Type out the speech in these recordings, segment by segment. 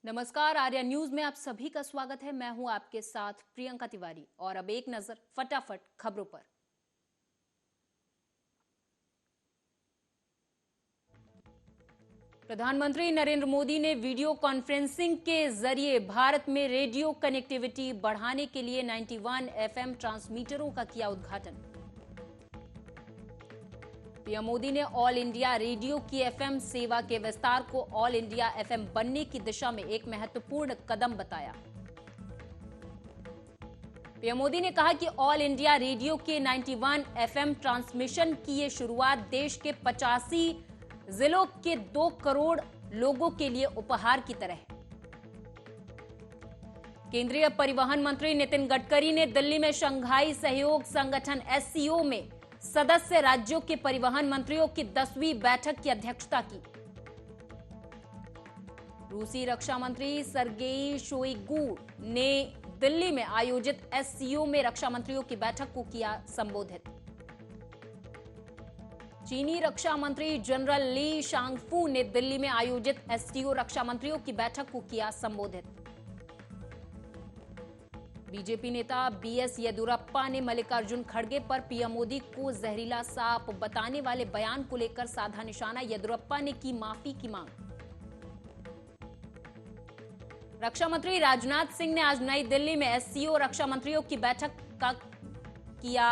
नमस्कार, आर्या न्यूज में आप सभी का स्वागत है। मैं हूं आपके साथ प्रियंका तिवारी और अब एक नजर फटाफट खबरों पर। प्रधानमंत्री नरेंद्र मोदी ने वीडियो कॉन्फ्रेंसिंग के जरिए भारत में रेडियो कनेक्टिविटी बढ़ाने के लिए 91 एफएम ट्रांसमीटरों का किया उद्घाटन। पीएम मोदी ने ऑल इंडिया रेडियो की एफएम सेवा के विस्तार को ऑल इंडिया एफएम बनने की दिशा में एक महत्वपूर्ण कदम बताया। पीएम मोदी ने कहा कि ऑल इंडिया रेडियो के 91 एफएम ट्रांसमिशन की ये शुरुआत देश के 85 जिलों के 2 करोड़ लोगों के लिए उपहार की तरह है। केंद्रीय परिवहन मंत्री नितिन गडकरी ने दिल्ली में शंघाई सहयोग संगठन एससीओ में सदस्य राज्यों के परिवहन मंत्रियों की 10वीं बैठक की अध्यक्षता की। रूसी रक्षा मंत्री सर्गेई शोइगु ने दिल्ली में आयोजित एससीओ में रक्षा मंत्रियों की बैठक को किया संबोधित। चीनी रक्षा मंत्री जनरल ली शांगफू ने दिल्ली में आयोजित एससीओ रक्षा मंत्रियों की बैठक को किया संबोधित। बीजेपी नेता बीएस येदियुरप्पा ने मल्लिकार्जुन खड़गे पर पीएम मोदी को जहरीला सांप बताने वाले बयान को लेकर साधा निशाना। येदियुरप्पा ने की माफी की मांग। रक्षा मंत्री राजनाथ सिंह ने आज नई दिल्ली में एससीओ रक्षा मंत्रियों की बैठक का किया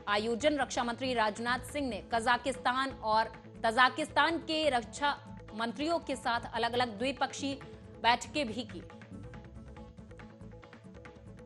आयोजन। रक्षा मंत्री राजनाथ सिंह ने कजाकिस्तान और तजाकिस्तान के रक्षा मंत्रियों के साथ अलग अलग द्विपक्षीय बैठकें भी की।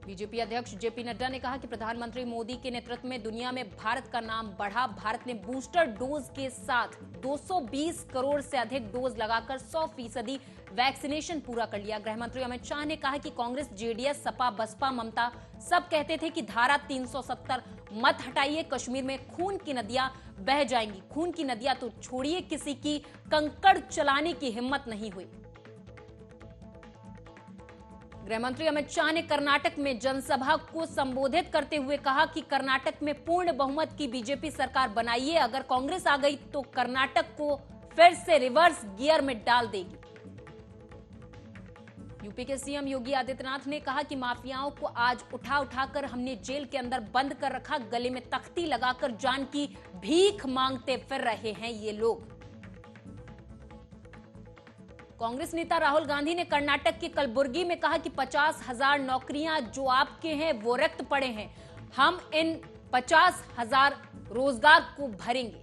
बीजेपी अध्यक्ष जेपी नड्डा ने कहा कि प्रधानमंत्री मोदी के नेतृत्व में दुनिया में भारत का नाम बढ़ा। भारत ने बूस्टर डोज के साथ 220 करोड़ से अधिक डोज लगाकर 100% वैक्सीनेशन पूरा कर लिया। गृह मंत्री अमित शाह ने कहा कि कांग्रेस, जेडीएस, सपा, बसपा, ममता सब कहते थे कि धारा 370 मत हटाइए, कश्मीर में खून की नदियां बह जाएंगी। खून की नदियां तो छोड़िए, किसी की कंकड़ चलाने की हिम्मत नहीं हुई। गृहमंत्री अमित शाह ने कर्नाटक में जनसभा को संबोधित करते हुए कहा कि कर्नाटक में पूर्ण बहुमत की बीजेपी सरकार बनाइए। अगर कांग्रेस आ गई तो कर्नाटक को फिर से रिवर्स गियर में डाल देगी। यूपी के सीएम योगी आदित्यनाथ ने कहा कि माफियाओं को आज उठाकर हमने जेल के अंदर बंद कर रखा। गले में तख्ती लगाकर जान की भीख मांगते फिर रहे हैं ये लोग। कांग्रेस नेता राहुल गांधी ने कर्नाटक के कलबुर्गी में कहा कि 50,000 नौकरियां जो आपके हैं वो रिक्त पड़े हैं। हम इन 50,000 रोजगार को भरेंगे।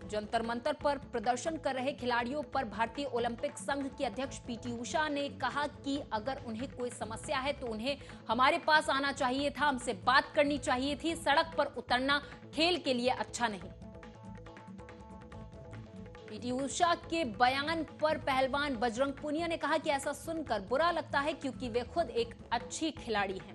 जंतर मंतर पर प्रदर्शन कर रहे खिलाड़ियों पर भारतीय ओलंपिक संघ की अध्यक्ष पीटी उषा ने कहा कि अगर उन्हें कोई समस्या है तो उन्हें हमारे पास आना चाहिए था, हमसे बात करनी चाहिए थी। सड़क पर उतरना खेल के लिए अच्छा नहीं। पीटी उषा के बयान पर पहलवान बजरंग पुनिया ने कहा कि ऐसा सुनकर बुरा लगता है क्योंकि वे खुद एक अच्छी खिलाड़ी हैं।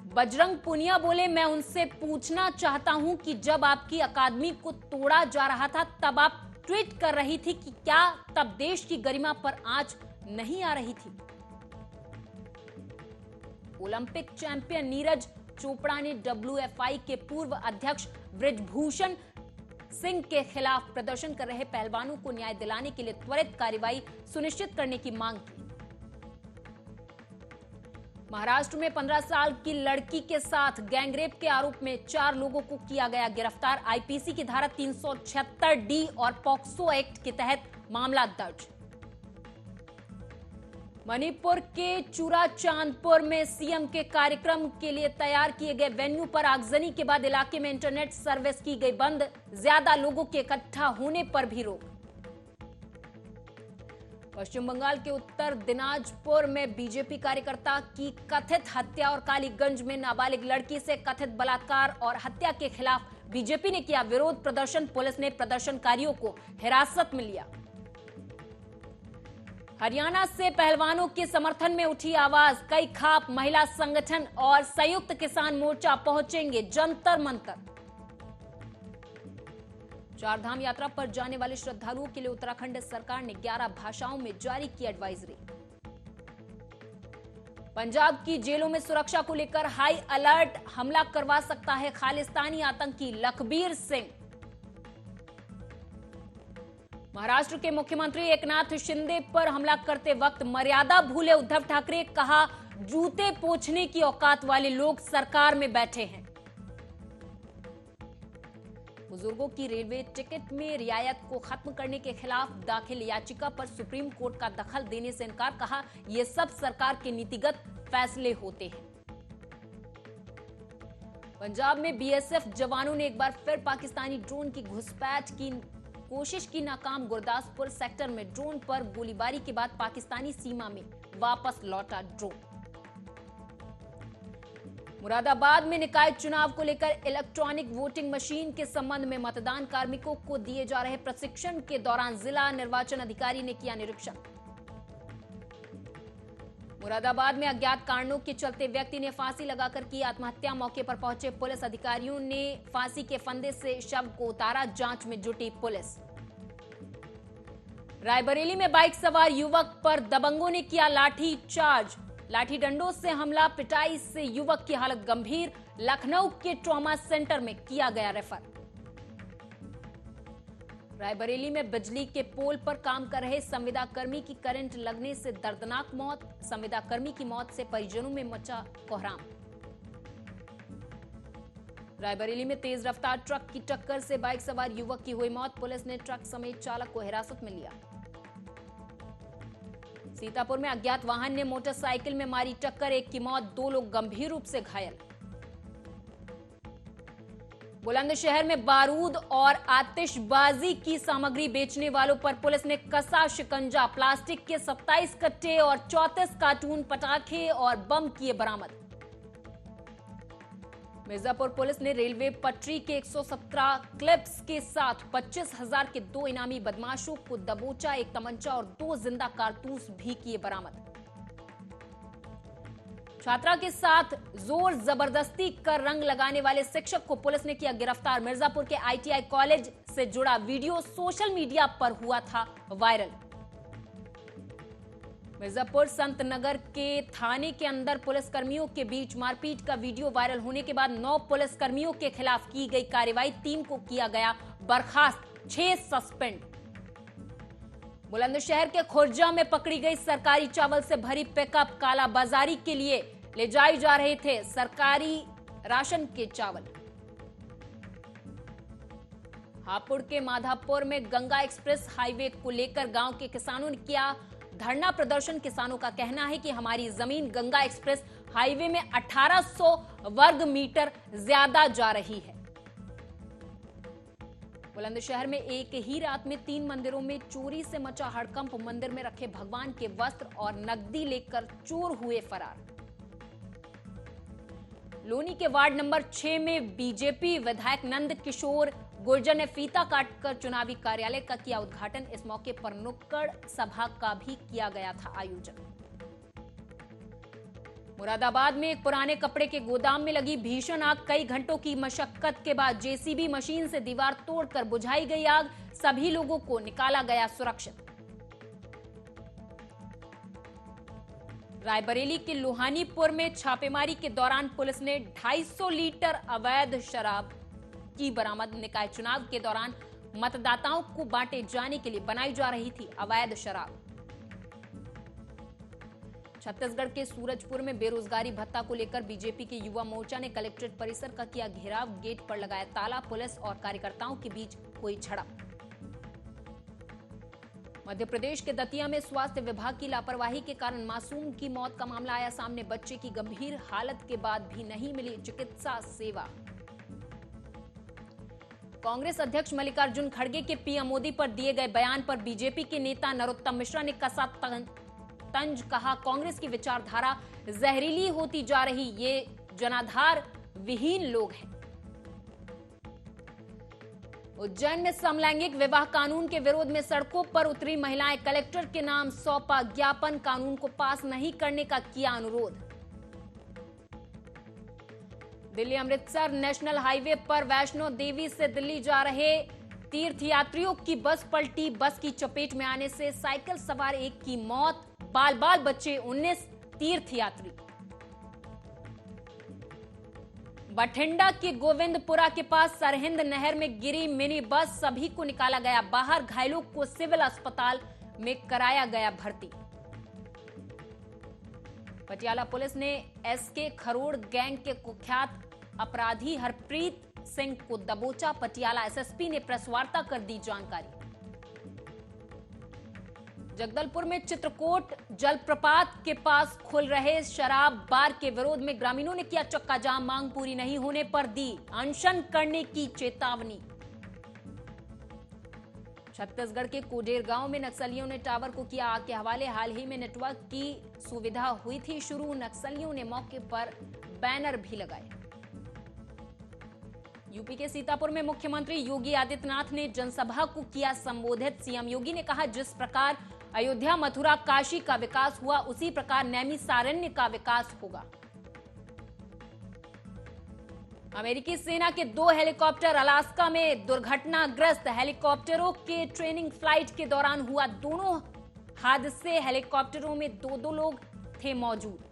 बजरंग पुनिया बोले, मैं उनसे पूछना चाहता हूं कि जब आपकी अकादमी को तोड़ा जा रहा था तब आप ट्वीट कर रही थी कि क्या तब देश की गरिमा पर आंच नहीं आ रही थी? ओलंपिक चैंपियन नीरज चोपड़ा ने डब्ल्यूएफआई के पूर्व अध्यक्ष बृजभूषण सिंह के खिलाफ प्रदर्शन कर रहे पहलवानों को न्याय दिलाने के लिए त्वरित कार्रवाई सुनिश्चित करने की मांग की। महाराष्ट्र में 15 साल की लड़की के साथ गैंगरेप के आरोप में 4 लोगों को किया गया गिरफ्तार। आईपीसी की धारा 376D और पॉक्सो एक्ट के तहत मामला दर्ज। मणिपुर के चूराचांदपुर में सीएम के कार्यक्रम के लिए तैयार किए गए वेन्यू पर आगजनी के बाद इलाके में इंटरनेट सर्विस की गई बंद। ज्यादा लोगों के इकट्ठा होने पर भी रोक। पश्चिम बंगाल के उत्तर दिनाजपुर में बीजेपी कार्यकर्ता की कथित हत्या और कालीगंज में नाबालिग लड़की से कथित बलात्कार और हत्या के खिलाफ बीजेपी ने किया विरोध प्रदर्शन। पुलिस ने प्रदर्शनकारियों को हिरासत में लिया। हरियाणा से पहलवानों के समर्थन में उठी आवाज। कई खाप महिला संगठन और संयुक्त किसान मोर्चा पहुंचेंगे जंतर मंतर। चारधाम यात्रा पर जाने वाले श्रद्धालुओं के लिए उत्तराखंड सरकार ने 11 भाषाओं में जारी की एडवाइजरी। पंजाब की जेलों में सुरक्षा को लेकर हाई अलर्ट। हमला करवा सकता है खालिस्तानी आतंकी लखबीर सिंह। महाराष्ट्र के मुख्यमंत्री एकनाथ शिंदे पर हमला करते वक्त मर्यादा भूले उद्धव ठाकरे, कहा जूते पोंछने की औकात वाले लोग सरकार में बैठे हैं। बुजुर्गों की रेलवे टिकट में रियायत को खत्म करने के खिलाफ दाखिल याचिका पर सुप्रीम कोर्ट का दखल देने से इनकार, कहा यह सब सरकार के नीतिगत फैसले होते हैं। पंजाब में बीएसएफ जवानों ने एक बार फिर पाकिस्तानी ड्रोन की घुसपैठ की कोशिश की नाकाम। गुरदासपुर सेक्टर में ड्रोन पर गोलीबारी के बाद पाकिस्तानी सीमा में वापस लौटा ड्रोन। मुरादाबाद में निकाय चुनाव को लेकर इलेक्ट्रॉनिक वोटिंग मशीन के संबंध में मतदान कार्मिकों को दिए जा रहे प्रशिक्षण के दौरान जिला निर्वाचन अधिकारी ने किया निरीक्षण। मुरादाबाद में अज्ञात कारणों के चलते व्यक्ति ने फांसी लगाकर की आत्महत्या। मौके पर पहुंचे पुलिस अधिकारियों ने फांसी के फंदे से शव को उतारा, जांच में जुटी पुलिस। रायबरेली में बाइक सवार युवक पर दबंगों ने किया लाठी चार्ज, लाठी डंडों से हमला, पिटाई से युवक की हालत गंभीर। लखनऊ के ट्रॉमा सेंटर में किया गया रेफर। रायबरेली में बिजली के पोल पर काम कर रहे संविदा कर्मी की करंट लगने से दर्दनाक मौत। संविदा कर्मी की मौत से परिजनों में मचा कोहराम। रायबरेली में तेज रफ्तार ट्रक की टक्कर से बाइक सवार युवक की हुई मौत। पुलिस ने ट्रक समेत चालक को हिरासत में लिया। सीतापुर में अज्ञात वाहन ने मोटरसाइकिल में मारी टक्कर, एक की मौत, 2 लोग गंभीर रूप से घायल। बुलंदशहर में बारूद और आतिशबाजी की सामग्री बेचने वालों पर पुलिस ने कसा शिकंजा। प्लास्टिक के 27 कट्टे और 34 कार्टून पटाखे और बम किए बरामद। मिर्जापुर पुलिस ने रेलवे पटरी के 117 क्लिप्स के साथ 25,000 के 2 इनामी बदमाशों को दबोचा। एक तमंचा और 2 जिंदा कारतूस भी किए बरामद। छात्रा के साथ जोर जबरदस्ती कर रंग लगाने वाले शिक्षक को पुलिस ने किया गिरफ्तार। मिर्जापुर के आईटीआई कॉलेज से जुड़ा वीडियो सोशल मीडिया पर हुआ था वायरल। मिर्जापुर संत नगर के थाने के अंदर पुलिसकर्मियों के बीच मारपीट का वीडियो वायरल होने के बाद 9 पुलिसकर्मियों के खिलाफ की गई कार्रवाई, 3 को किया गया बर्खास्त, 6 सस्पेंड। बुलंदशहर के खुर्जा में पकड़ी गई सरकारी चावल से भरी पिकअप, कालाबाजारी के लिए ले जाए जा रहे थे सरकारी राशन के चावल। हापुड़ के माधापुर में गंगा एक्सप्रेस हाईवे को लेकर गांव के किसानों ने किया धरना प्रदर्शन। किसानों का कहना है कि हमारी जमीन गंगा एक्सप्रेस हाईवे में 1800 वर्ग मीटर ज्यादा जा रही है। बुलंदशहर में एक ही रात में 3 मंदिरों में चोरी से मचा हड़कंप। मंदिर में रखे भगवान के वस्त्र और नकदी लेकर चोर हुए फरार। लोनी के वार्ड नंबर 6 में बीजेपी विधायक नंद किशोर गुर्जर ने फीता काटकर चुनावी कार्यालय का किया उद्घाटन। इस मौके पर नुक्कड़ सभा का भी किया गया था आयोजन। मुरादाबाद में एक पुराने कपड़े के गोदाम में लगी भीषण आग। कई घंटों की मशक्कत के बाद जेसीबी मशीन से दीवार तोड़कर बुझाई गई आग। सभी लोगों को निकाला गया सुरक्षित। रायबरेली के लोहानीपुर में छापेमारी के दौरान पुलिस ने 250 लीटर अवैध शराब की बरामद। निकाय चुनाव के दौरान मतदाताओं को बांटे जाने के लिए बनाई जा रही थी अवैध शराब। छत्तीसगढ़ के सूरजपुर में बेरोजगारी भत्ता को लेकर बीजेपी के युवा मोर्चा ने कलेक्ट्रेट परिसर का किया घेराव। गेट पर लगाया ताला। पुलिस और कार्यकर्ताओं के बीच हुई झड़प। मध्य प्रदेश के दतिया में स्वास्थ्य विभाग की लापरवाही के कारण मासूम की मौत का मामला आया सामने। बच्चे की गंभीर हालत के बाद भी नहीं मिली चिकित्सा सेवा। कांग्रेस अध्यक्ष मल्लिकार्जुन खड़गे के पीएम मोदी पर दिए गए बयान पर बीजेपी के नेता नरोत्तम मिश्रा ने कसा तंज। कहा कांग्रेस की विचारधारा जहरीली होती जा रही, ये जनाधार विहीन लोग हैं। उज्जैन में समलैंगिक विवाह कानून के विरोध में सड़कों पर उतरी महिलाएं। कलेक्टर के नाम सौंपा ज्ञापन। कानून को पास नहीं करने का किया अनुरोध। दिल्ली अमृतसर नेशनल हाईवे पर वैष्णो देवी से दिल्ली जा रहे तीर्थयात्रियों की बस पलटी। बस की चपेट में आने से साइकिल सवार एक की मौत, बाल बाल बच्चे 19 तीर्थयात्री। बठिंडा के गोविंदपुरा के पास सरहिंद नहर में गिरी मिनी बस, सभी को निकाला गया बाहर, घायलों को सिविल अस्पताल में कराया गया भर्ती। पटियाला पुलिस ने एसके खरोड़ गैंग के कुख्यात अपराधी हरप्रीत सिंह को दबोचा। पटियाला एसएसपी ने प्रेस वार्ता कर दी जानकारी। जगदलपुर में चित्रकोट जलप्रपात के पास खुल रहे शराब बार के विरोध में ग्रामीणों ने किया चक्का जाम, मांग पूरी नहीं होने पर दी अनशन करने की चेतावनी। छत्तीसगढ़ के कोडेर गांव में नक्सलियों ने टावर को किया आग के हवाले। हाल ही में नेटवर्क की सुविधा हुई थी शुरू, नक्सलियों ने मौके पर बैनर भी लगाए। यूपी के सीतापुर में मुख्यमंत्री योगी आदित्यनाथ ने जनसभा को किया संबोधित। सीएम योगी ने कहा, जिस प्रकार अयोध्या, मथुरा, काशी का विकास हुआ, उसी प्रकार नैमिषारण्य का विकास होगा। अमेरिकी सेना के 2 हेलीकॉप्टर अलास्का में दुर्घटनाग्रस्त। हेलीकॉप्टरों के ट्रेनिंग फ्लाइट के दौरान हुआ दोनों हादसे। हेलीकॉप्टरों में 2 लोग थे मौजूद।